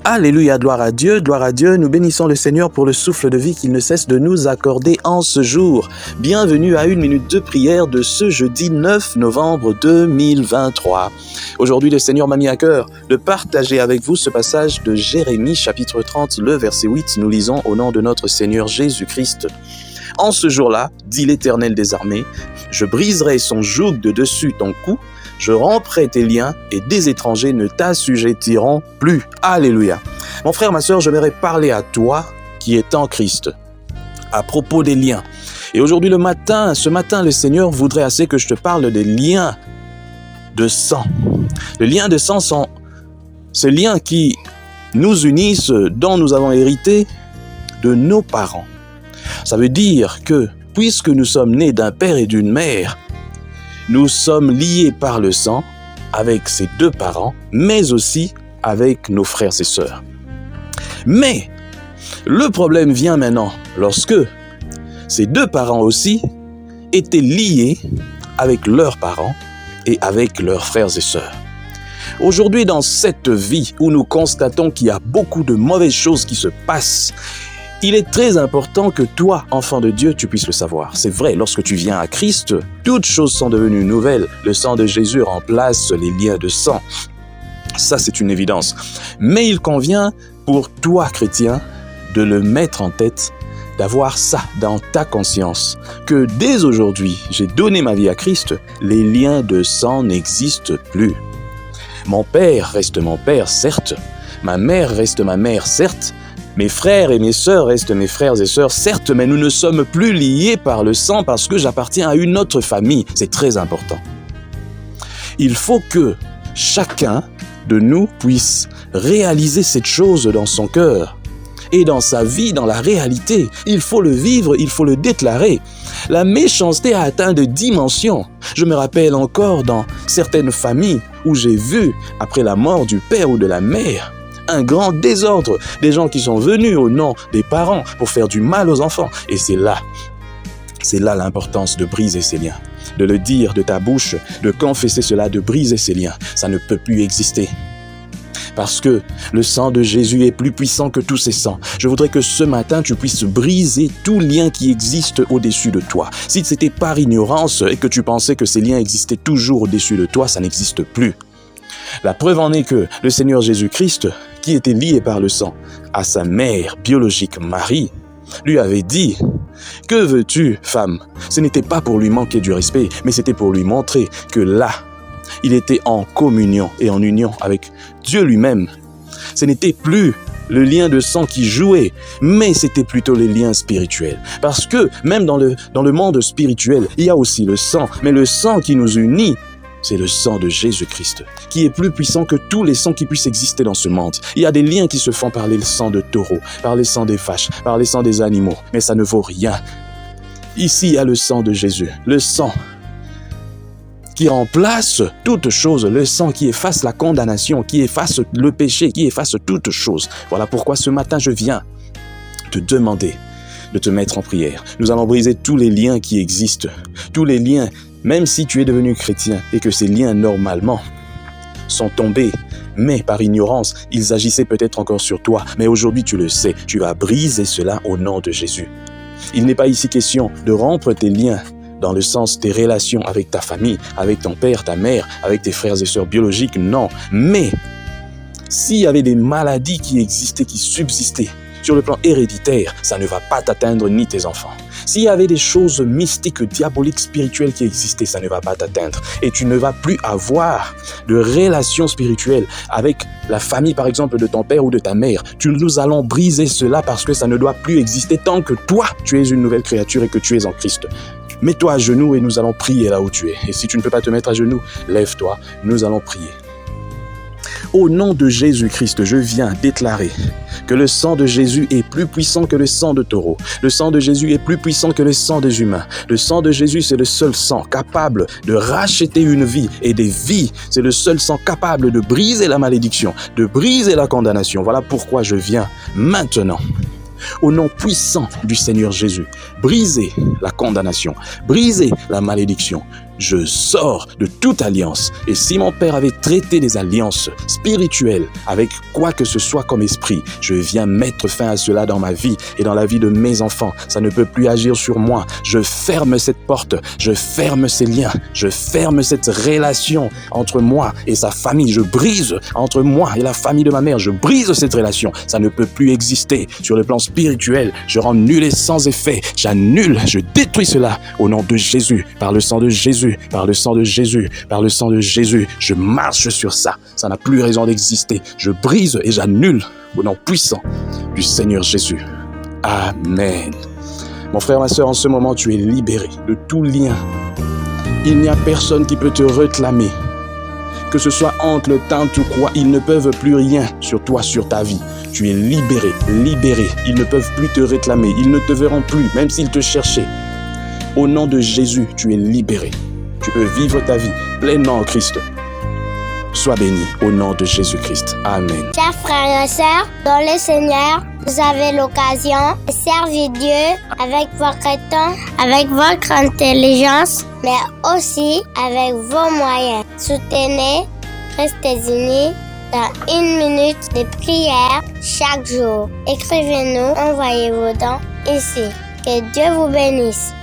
Alléluia, gloire à Dieu, nous bénissons le Seigneur pour le souffle de vie qu'il ne cesse de nous accorder en ce jour. Bienvenue à une minute de prière de ce jeudi 9 novembre 2023. Aujourd'hui, le Seigneur m'a mis à cœur de partager avec vous ce passage de Jérémie, chapitre 30, le verset 8. Nous lisons au nom de notre Seigneur Jésus-Christ. En ce jour-là, dit l'Éternel des armées, je briserai son joug de dessus ton cou, je romprai tes liens et des étrangers ne t'assujettiront plus. Alléluia. Mon frère, ma sœur, j'aimerais parler à toi qui es en Christ à propos des liens. Et aujourd'hui, ce matin, le Seigneur voudrait assez que je te parle des liens de sang. Les liens de sang sont ces liens qui nous unissent, dont nous avons hérité de nos parents. Ça veut dire que, puisque nous sommes nés d'un père et d'une mère, nous sommes liés par le sang avec ces deux parents, mais aussi avec nos frères et sœurs. Mais le problème vient maintenant lorsque ces deux parents aussi étaient liés avec leurs parents et avec leurs frères et sœurs. Aujourd'hui, dans cette vie où nous constatons qu'il y a beaucoup de mauvaises choses qui se passent, il est très important que toi, enfant de Dieu, tu puisses le savoir. C'est vrai, lorsque tu viens à Christ, toutes choses sont devenues nouvelles. Le sang de Jésus remplace les liens de sang. Ça, c'est une évidence. Mais il convient pour toi, chrétien, de le mettre en tête, d'avoir ça dans ta conscience, que dès aujourd'hui, j'ai donné ma vie à Christ, les liens de sang n'existent plus. Mon père reste mon père, certes. Ma mère reste ma mère, certes. Mes frères et mes sœurs restent mes frères et sœurs, certes, mais nous ne sommes plus liés par le sang parce que j'appartiens à une autre famille. C'est très important. Il faut que chacun de nous puisse réaliser cette chose dans son cœur et dans sa vie, dans la réalité. Il faut le vivre, il faut le déclarer. La méchanceté a atteint des dimensions. Je me rappelle encore dans certaines familles où j'ai vu, après la mort du père ou de la mère, un grand désordre, des gens qui sont venus au nom des parents pour faire du mal aux enfants. Et c'est là l'importance de briser ces liens, de le dire de ta bouche, de confesser cela, de briser ces liens. Ça ne peut plus exister. Parce que le sang de Jésus est plus puissant que tous ces sangs. Je voudrais que ce matin, tu puisses briser tout lien qui existe au-dessus de toi. Si c'était par ignorance et que tu pensais que ces liens existaient toujours au-dessus de toi, ça n'existe plus. La preuve en est que le Seigneur Jésus-Christ, qui était lié par le sang à sa mère biologique Marie, lui avait dit « Que veux-tu, femme ?» Ce n'était pas pour lui manquer du respect, mais c'était pour lui montrer que là, il était en communion et en union avec Dieu lui-même. Ce n'était plus le lien de sang qui jouait, mais c'était plutôt les liens spirituels. Parce que même dans le monde spirituel, il y a aussi le sang, mais le sang qui nous unit, c'est le sang de Jésus-Christ, qui est plus puissant que tous les sangs qui puissent exister dans ce monde. Il y a des liens qui se font par les sangs de taureaux, par les sangs des vaches, par les sangs des animaux, mais ça ne vaut rien. Ici, il y a le sang de Jésus, le sang qui remplace toute chose, le sang qui efface la condamnation, qui efface le péché, qui efface toute chose. Voilà pourquoi ce matin, je viens te demander de te mettre en prière. Nous allons briser tous les liens qui existent, tous les liens. Même si tu es devenu chrétien et que ces liens, normalement, sont tombés, mais par ignorance, ils agissaient peut-être encore sur toi. Mais aujourd'hui, tu le sais, tu vas briser cela au nom de Jésus. Il n'est pas ici question de rompre tes liens dans le sens des relations avec ta famille, avec ton père, ta mère, avec tes frères et sœurs biologiques, non. Mais s'il y avait des maladies qui existaient, qui subsistaient, sur le plan héréditaire, ça ne va pas t'atteindre ni tes enfants. S'il y avait des choses mystiques, diaboliques, spirituelles qui existaient, ça ne va pas t'atteindre. Et tu ne vas plus avoir de relations spirituelles avec la famille, par exemple, de ton père ou de ta mère. Nous allons briser cela parce que ça ne doit plus exister tant que toi, tu es une nouvelle créature et que tu es en Christ. Mets-toi à genoux et nous allons prier là où tu es. Et si tu ne peux pas te mettre à genoux, lève-toi, nous allons prier. Au nom de Jésus-Christ, je viens déclarer que le sang de Jésus est plus puissant que le sang de taureau. Le sang de Jésus est plus puissant que le sang des humains. Le sang de Jésus, c'est le seul sang capable de racheter une vie et des vies. C'est le seul sang capable de briser la malédiction, de briser la condamnation. Voilà pourquoi je viens maintenant, au nom puissant du Seigneur Jésus, briser la condamnation, briser la malédiction. Je sors de toute alliance. Et si mon père avait traité des alliances spirituelles avec quoi que ce soit comme esprit, je viens mettre fin à cela dans ma vie et dans la vie de mes enfants. Ça ne peut plus agir sur moi. Je ferme cette porte. Je ferme ces liens. Je ferme cette relation entre moi et sa famille. Je brise entre moi et la famille de ma mère. Je brise cette relation. Ça ne peut plus exister sur le plan spirituel. Je rends nul et sans effet. J'annule, je détruis cela au nom de Jésus, par le sang de Jésus. Par le sang de Jésus, par le sang de Jésus, je marche sur ça. Ça n'a plus raison d'exister. Je brise et j'annule au nom puissant du Seigneur Jésus. Amen. Mon frère, ma sœur, en ce moment, tu es libéré de tout lien. Il n'y a personne qui peut te réclamer. Que ce soit oncle, tante ou quoi, ils ne peuvent plus rien sur toi, sur ta vie. Tu es libéré, libéré. Ils ne peuvent plus te réclamer. Ils ne te verront plus, même s'ils te cherchaient. Au nom de Jésus, tu es libéré. Tu peux vivre ta vie pleinement en Christ. Sois béni au nom de Jésus-Christ. Amen. Chers frères et sœurs, dans le Seigneur, vous avez l'occasion de servir Dieu avec votre temps, avec votre intelligence, mais aussi avec vos moyens. Soutenez, restez unis dans 1 minute de prière chaque jour. Écrivez-nous, envoyez vos dons ici. Que Dieu vous bénisse.